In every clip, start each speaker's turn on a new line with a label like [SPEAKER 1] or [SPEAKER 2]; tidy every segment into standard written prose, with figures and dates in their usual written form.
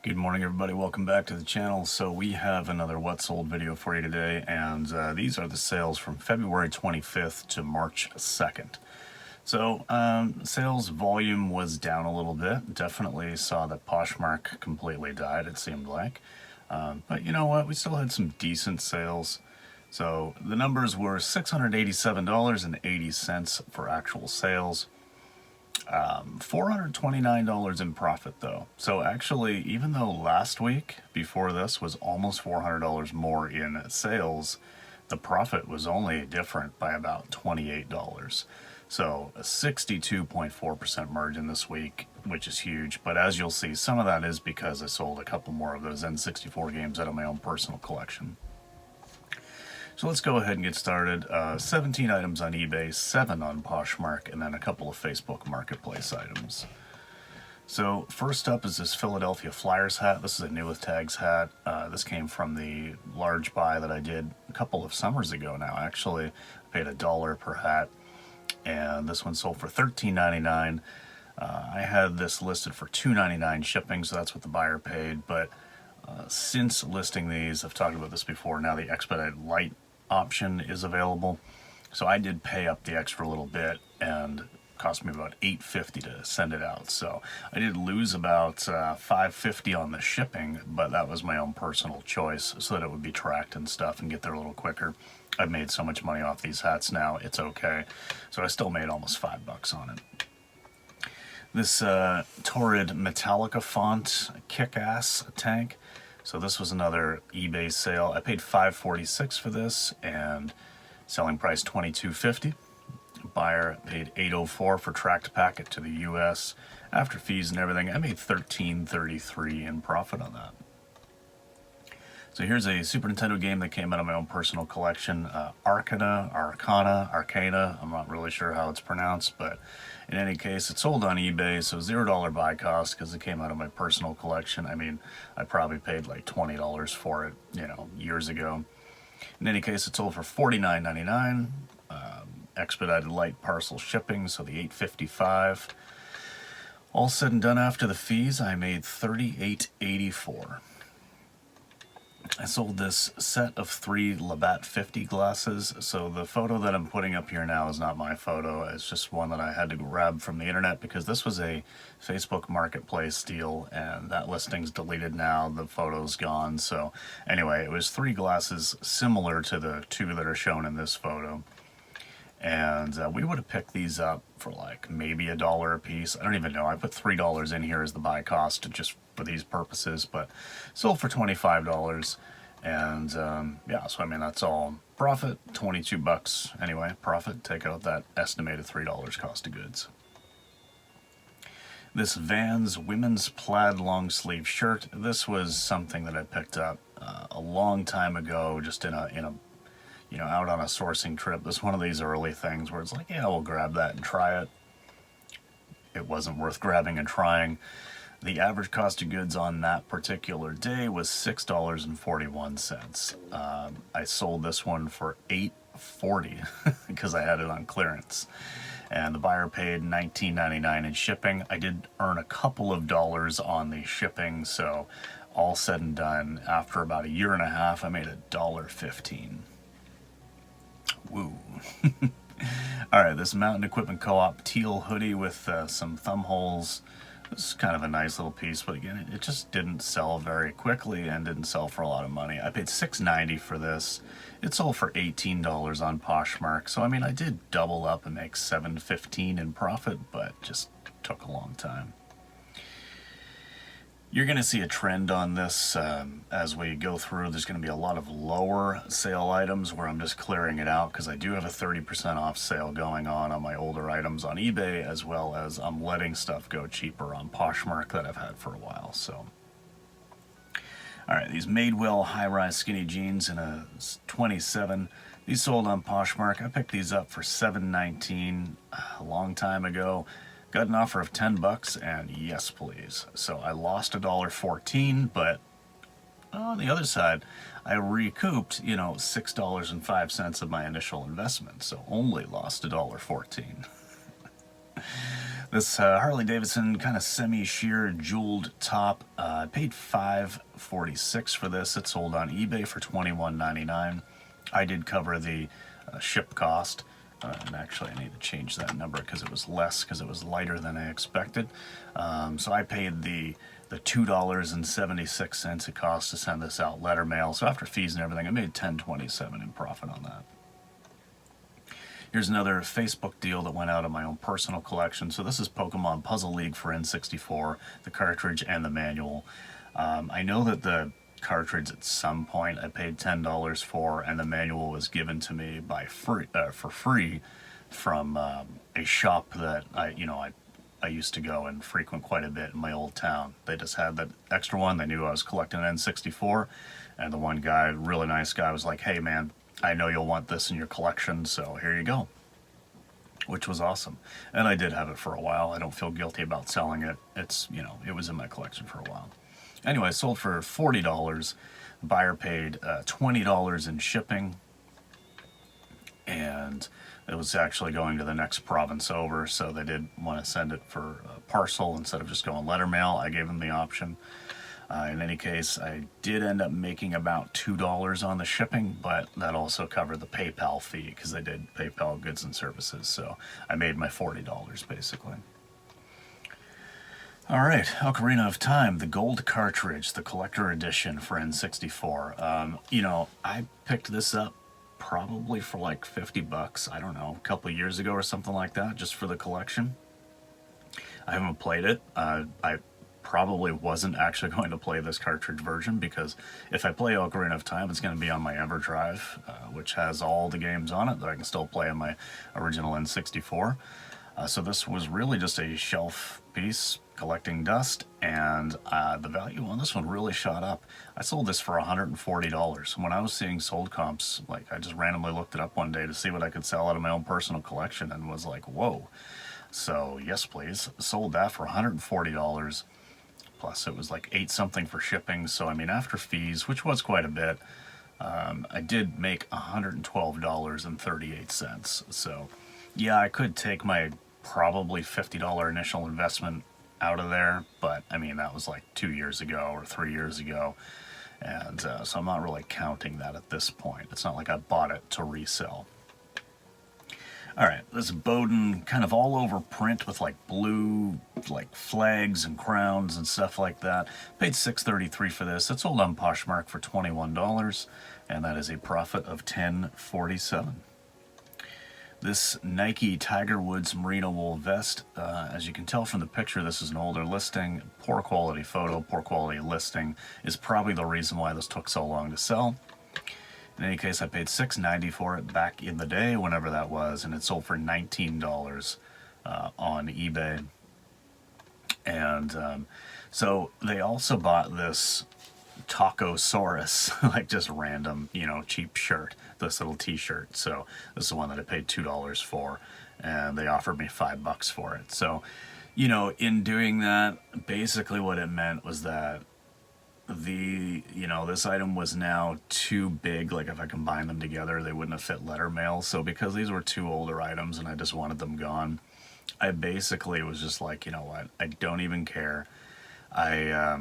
[SPEAKER 1] Good morning, everybody. Welcome back to the channel. So we have another what sold video for you today, and these are the sales from February 25th to March 2nd. So sales volume was down a little bit. Definitely saw that Poshmark completely died, it seemed like. But you know what? We still had some decent sales. So the numbers were $687.80 for actual sales. $429 in profit though. So actually, even though last week before this was almost $400 more in sales, the profit was only different by about $28. So a 62.4% margin this week, which is huge. But as you'll see, some of that is because I sold a couple more of those N64 games out of my own personal collection. So let's go ahead and get started. 17 items on eBay, 7 on Poshmark, and then a couple of Facebook Marketplace items. So first up is this Philadelphia Flyers hat. This is a New with Tags hat. This came from the large buy that I did a couple of summers ago now. Actually, I paid $1 per hat, and this one sold for $13.99. I had this listed for $2.99 shipping, so that's what the buyer paid. But since listing these, I've talked about this before, now the expedited light option is available. So I did pay up the extra little bit, and it cost me about $8.50 to send it out. So I did lose about $5.50 on the shipping, but that was my own personal choice so that it would be tracked and stuff and get there a little quicker. I've made so much money off these hats now, it's okay. So I still made almost $5 on it. This torrid Metallica font kick-ass tank. So this was another eBay sale. I paid $5.46 for this, and selling price $22.50. Buyer paid $8.04 for tracked packet to the US. After fees and everything, I made $13.33 in profit on that. So here's a Super Nintendo game that came out of my own personal collection, Arcana, I'm not really sure how it's pronounced, but in any case, it sold on eBay, so $0 buy cost because it came out of my personal collection. I mean, I probably paid like $20 for it, years ago. In any case, it sold for $49.99, expedited light parcel shipping, so the $8.55. All said and done after the fees, I made $38.84. I sold this set of 3 Labatt 50 glasses. So the photo that I'm putting up here now is not my photo. It's just one that I had to grab from the internet because this was a Facebook Marketplace deal, and that listing's deleted now. The photo's gone. So anyway, it was 3 glasses similar to the 2 that are shown in this photo. And we would have picked these up for like maybe $1 a piece. I don't even know. I put $3 in here as the buy cost just for these purposes, but sold for $25. And yeah, so I mean, that's all profit, $22 anyway, profit. Take out that estimated $3 cost of goods. This Vans women's plaid long sleeve shirt. This was something that I picked up a long time ago, just in a out on a sourcing trip. This is one of these early things where it's like, yeah, we'll grab that and try it. It wasn't worth grabbing and trying. The average cost of goods on that particular day was $6.41. I sold this one for $8.40 because I had it on clearance. And the buyer paid $19.99 in shipping. I did earn a couple of dollars on the shipping, so all said and done, after about a year and a half, I made $1.15. Woo. Alright, this Mountain Equipment Co-op teal hoodie with some thumb holes. This is kind of a nice little piece, but again, it just didn't sell very quickly and didn't sell for a lot of money. I paid $6.90 for this. It sold for $18 on Poshmark, so I mean, I did double up and make $7.15 in profit, but just took a long time. You're going to see a trend on this as we go through. There's going to be a lot of lower sale items where I'm just clearing it out because I do have a 30% off sale going on my older items on eBay, as well as I'm letting stuff go cheaper on Poshmark that I've had for a while. So, alright, these Madewell high-rise skinny jeans in a 27. These sold on Poshmark. I picked these up for $7.19 a long time ago. Got an offer of $10, and yes, please. So I lost $1.14, but on the other side, I recouped, $6.05 of my initial investment, so only lost $1.14. This Harley Davidson kind of semi-sheer jeweled top. I paid $5.46 for this. It sold on eBay for $21.99. I did cover the ship cost. And actually, I need to change that number because it was less, because it was lighter than I expected. So I paid the $2.76 it cost to send this out letter mail. So after fees and everything, I made $10.27 in profit on that. Here's another Facebook deal that went out of my own personal collection. So this is Pokemon Puzzle League for N64, the cartridge and the manual. I know that the cartridge at some point I paid $10 for, and the manual was given to me for free from a shop that I used to go and frequent quite a bit in my old town. They just had that extra one. They knew I was collecting N64, and the one guy, really nice guy, was like, "Hey man, I know you'll want this in your collection, so here you go," which was awesome. And I did have it for a while. I don't feel guilty about selling it. It's, it was in my collection for a while. Anyway, I sold for $40. The buyer paid $20 in shipping, and it was actually going to the next province over, so they did want to send it for a parcel instead of just going letter mail. I gave them the option. In any case, I did end up making about $2 on the shipping, but that also covered the PayPal fee because they did PayPal goods and services, so I made my $40 basically. All right, Ocarina of Time, the gold cartridge, the collector edition for N64. I picked this up probably for like $50, I don't know, a couple of years ago or something like that, just for the collection. I haven't played it. I probably wasn't actually going to play this cartridge version, because if I play Ocarina of Time, it's going to be on my EverDrive, which has all the games on it that I can still play on my original N64. So this was really just a shelf piece collecting dust, and the value on this one really shot up. I sold this for $140. When I was seeing sold comps, I just randomly looked it up one day to see what I could sell out of my own personal collection, and was like, whoa. So yes, please. Sold that for $140. Plus it was like 8 something for shipping. So I mean, after fees, which was quite a bit, I did make $112.38. So yeah, I could take my probably $50 initial investment out of there, but I mean, that was like 2 years ago or 3 years ago, and so I'm not really counting that at this point. It's not like I bought it to resell. Alright, this Bowden kind of all over print with blue flags and crowns and stuff like that. Paid $6.33 for this. It sold on Poshmark for $21, and that is a profit of $10.47. This Nike Tiger Woods merino wool vest, as you can tell from the picture, this is an older listing. Poor quality photo, poor quality listing is probably the reason why this took so long to sell. In any case, I paid $6.90 for it back in the day, whenever that was, and it sold for $19 on eBay. And so they also bought this Tacosaurus, just random, cheap shirt, this little t-shirt. So this is the one that I paid $2 for, and they offered me $5 for it. So, in doing that, basically what it meant was that this item was now too big. If I combined them together, they wouldn't have fit letter mail. So because these were two older items and I just wanted them gone, I basically was just like, you know what, I don't even care. I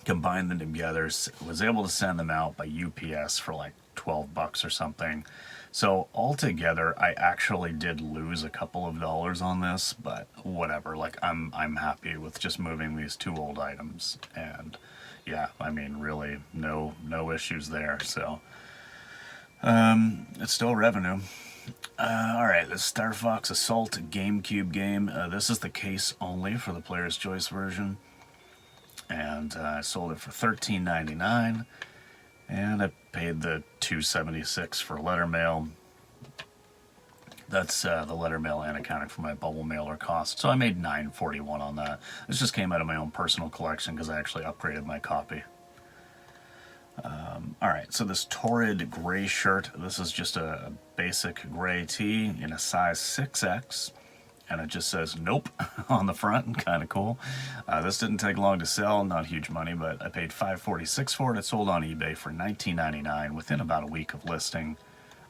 [SPEAKER 1] combined them together, was able to send them out by UPS for $12 or something. So altogether, I actually did lose a couple of dollars on this, but whatever. I'm happy with just moving these two old items, and yeah, I mean, really, no issues there. So it's still revenue. All right, the Star Fox Assault GameCube game. This is the case only for the Player's Choice version, and I sold it for $13.99. And I paid the $2.76 for letter mail. That's the letter mail and accounting for my bubble mailer cost. So I made $9.41 on that. This just came out of my own personal collection because I actually upgraded my copy. Alright, so this Torrid gray shirt. This is just a basic gray tee in a size 6X. And it just says nope on the front. Kind of cool. This didn't take long to sell, not huge money, but I paid $5.46 for it. It sold on eBay for $19.99 within about a week of listing.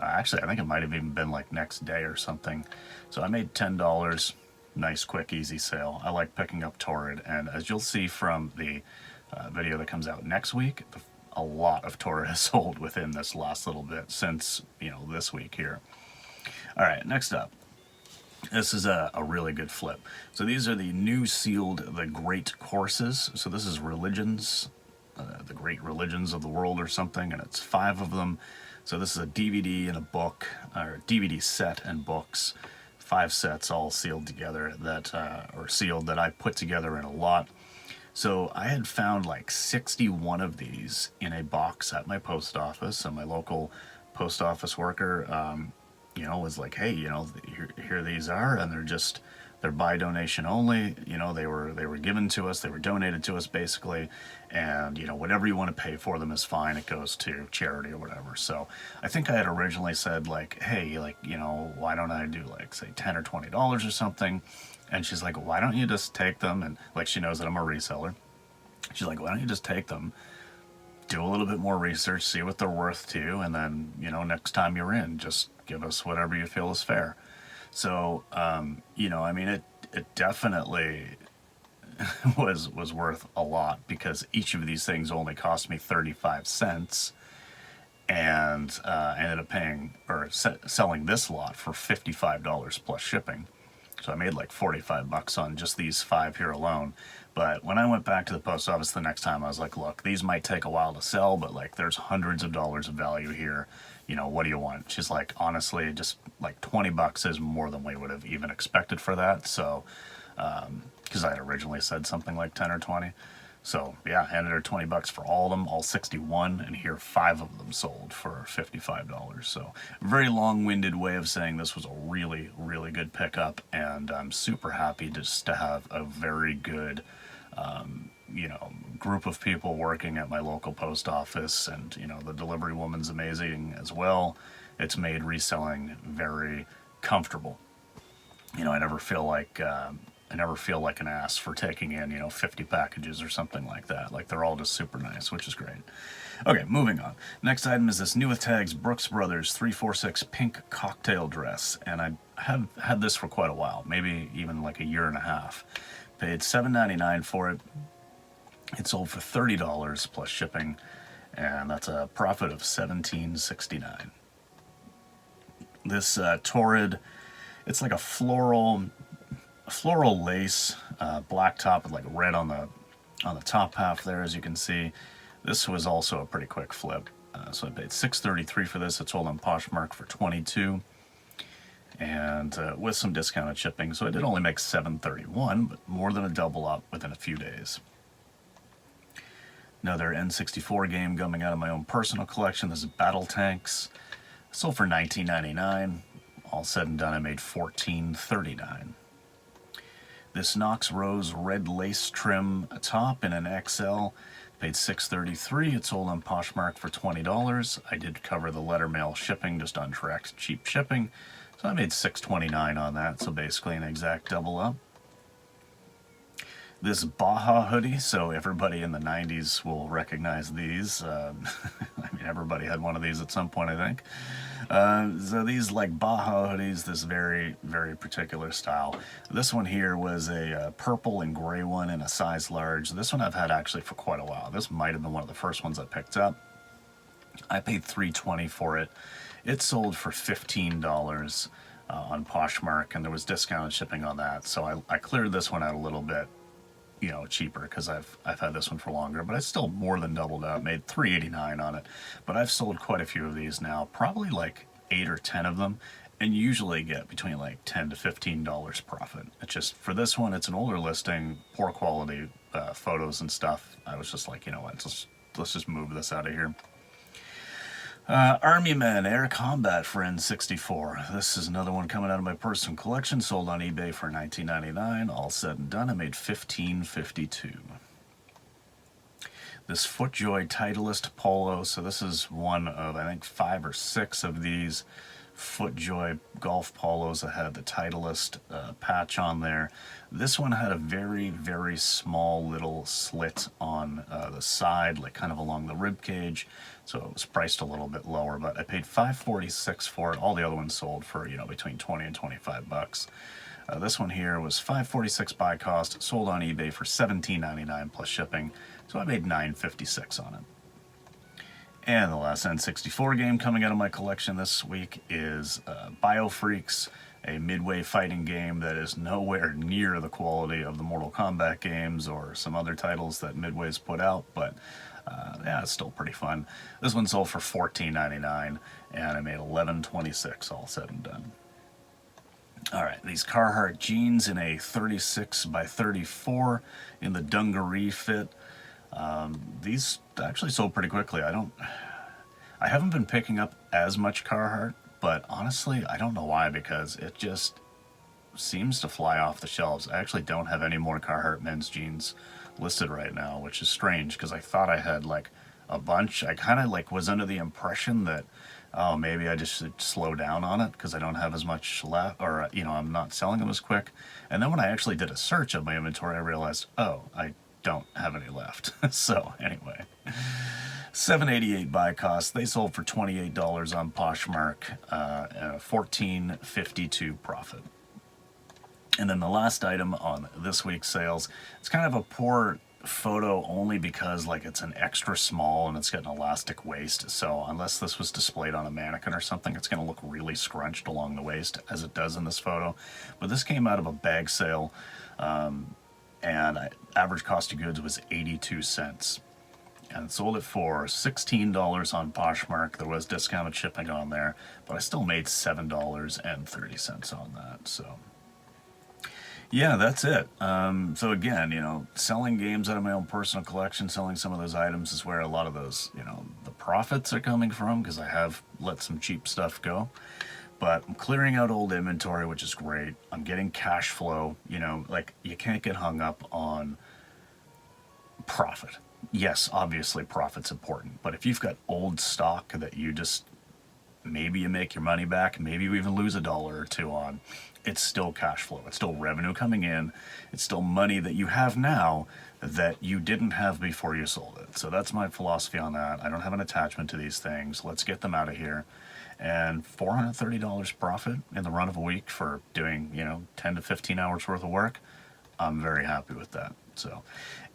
[SPEAKER 1] Actually, I think it might have even been next day or something. So I made $10. nice, quick, easy sale. I like picking up Torrid, and as you'll see from the video that comes out next week, a lot of Torrid has sold within this last little bit since, this week here. All right, next up. This is a really good flip. So these are the new sealed The Great Courses. So this is religions, the great religions of the world or something, and it's 5 of them. So this is a DVD and a book, or DVD set and books, 5 sets all sealed together that, or sealed, that I put together in a lot. So I had found like 61 of these in a box at my post office, and my local post office worker, was like, hey, here these are, and they're by donation only. They were given to us, they were donated to us basically, and whatever you want to pay for them is fine. It goes to charity or whatever. So I think I had originally said like, hey, why don't I do like say $10 or $20 or something? And she's like, why don't you just take them? And like, she knows that I'm a reseller. She's like, why don't you just take them, do a little bit more research, see what they're worth to you, and then, next time you're in, just give us whatever you feel is fair. So, it definitely was worth a lot, because each of these things only cost me 35 cents, and I ended up selling this lot for $55 plus shipping. So I made like 45 bucks on just these 5 here alone. But when I went back to the post office the next time, I was like, look, these might take a while to sell, but like there's hundreds of dollars of value here. What do you want? She's like, honestly, just like 20 bucks is more than we would have even expected for that. So, because I had originally said something like 10 or 20. So yeah, handed her 20 bucks for all of them, all 61, and here 5 of them sold for $55. So very long-winded way of saying this was a really, really good pickup, and I'm super happy just to have a very good, group of people working at my local post office, and the delivery woman's amazing as well. It's made reselling very comfortable. I never feel like an ass for taking in, 50 packages or something like that. Like, they're all just super nice, which is great. Okay, moving on. Next item is this new with tags Brooks Brothers 346 pink cocktail dress. And I have had this for quite a while, maybe even like a year and a half. Paid $7.99 for it. It sold for $30 plus shipping, and that's a profit of $17.69. This Torrid, it's like a floral lace, black top with like red on the top half there, as you can see. This was also a pretty quick flip. So I paid $6.33 for this. It sold on Poshmark for $22, and with some discounted shipping. So I did only make $7.31, but more than a double up within a few days. Another N64 game coming out of my own personal collection. This is Battle Tanks. Sold for $19.99. All said and done, I made $14.39. This Knox Rose red lace trim top in an XL. Paid $6.33. It sold on Poshmark for $20. I did cover the letter mail shipping, just on direct cheap shipping. So I made $6.29 on that. So basically an exact double up. This Baja hoodie, so everybody in the 90s will recognize these. Everybody had one of these at some point, I think. So these like Baja hoodies, this very, very particular style. This one here was a purple and gray one in a size large. This one I've had actually for quite a while. This might have been one of the first ones I picked up. I paid $3.20 for it. It sold for $15 on Poshmark, and there was discounted shipping on that. So I cleared this one out a little bit, cheaper, because I've had this one for longer, but I still more than doubled up, made $3.89 on it. But I've sold quite a few of these now, probably like 8 or 10 of them, and usually get between like $10 to $15 profit. It's just, for this one, it's an older listing, poor quality photos and stuff. I was just like, what, let's just move this out of here. Army Men Air Combat for N64. This is another one coming out of my personal collection, sold on eBay for $19.99. All said and done, I made $15.52. This FootJoy Titleist Polo. So this is one of, I think, 5 or 6 of these FootJoy golf polos that had the Titleist patch on there. This one had a very, very small little slit on the side, like kind of along the rib cage, so it was priced a little bit lower, but I paid $5.46 for it. All the other ones sold for, between 20 and 25 bucks. This one here was $5.46 buy cost, sold on eBay for $17.99 plus shipping, so I made $9.56 on it. And the last N64 game coming out of my collection this week is BioFreaks, a midway fighting game that is nowhere near the quality of the Mortal Kombat games or some other titles that Midway's put out, but yeah, it's still pretty fun. This one sold for $14.99, and I made $11.26 all said and done. Alright, these Carhartt jeans in a 36 by 34 in the dungaree fit. These actually sold pretty quickly. I haven't been picking up as much Carhartt, but honestly, I don't know why, because it just seems to fly off the shelves. I actually don't have any more Carhartt men's jeans listed right now, which is strange, because I thought I had like a bunch. I kind of like was under the impression that, oh, maybe I just should slow down on it because I don't have as much left, or, you know, I'm not selling them as quick. And then when I actually did a search of my inventory, I realized, oh, I don't have any left. So anyway, $7.88 buy cost. They sold for $28 on Poshmark, and a $14.52 profit. And then the last item on this week's sales, it's kind of a poor photo only because like it's an extra small and it's got an elastic waist, so unless this was displayed on a mannequin or something, it's going to look really scrunched along the waist as it does in this photo. But this came out of a bag sale, and average cost of goods was 82 cents, and sold it for $16 on Poshmark. There was discounted shipping on there, but I still made $7.30 on that. So yeah, that's it. So again, you know, selling games out of my own personal collection, selling some of those items is where a lot of those, you know, the profits are coming from, because I have let some cheap stuff go. But I'm clearing out old inventory, which is great. I'm getting cash flow. You know, like, you can't get hung up on profit. Yes, obviously profit's important, but if you've got old stock that you just, maybe you make your money back, maybe you even lose $1 or $2 on, it's still cash flow. It's still revenue coming in. It's still money that you have now that you didn't have before you sold it. So that's my philosophy on that. I don't have an attachment to these things. Let's get them out of here. And $430 profit in the run of a week for doing, you know, 10 to 15 hours worth of work. I'm very happy with that. So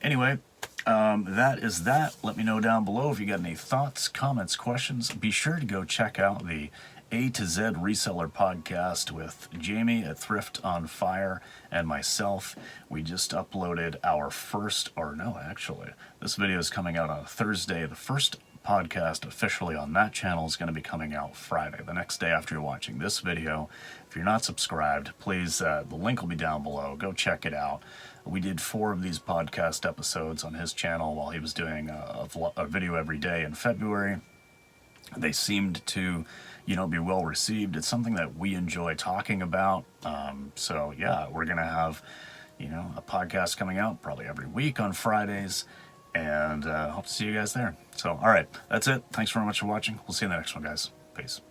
[SPEAKER 1] anyway, that is that. Let me know down below if you got any thoughts, comments, questions. Be sure to go check out the A to Z Reseller podcast with Jamie at Thrift on Fire and myself. We just uploaded our first, or no, actually, this video is coming out on Thursday. The first podcast officially on that channel is going to be coming out Friday, the next day after you're watching this video. If you're not subscribed, please, the link will be down below. Go check it out. We did 4 of these podcast episodes on his channel while he was doing a video every day in February. They seemed to, you know, be well received. It's something that we enjoy talking about. So yeah, we're going to have, you know, a podcast coming out probably every week on Fridays, and hope to see you guys there. So, all right, that's it. Thanks very much for watching. We'll see you in the next one, guys. Peace.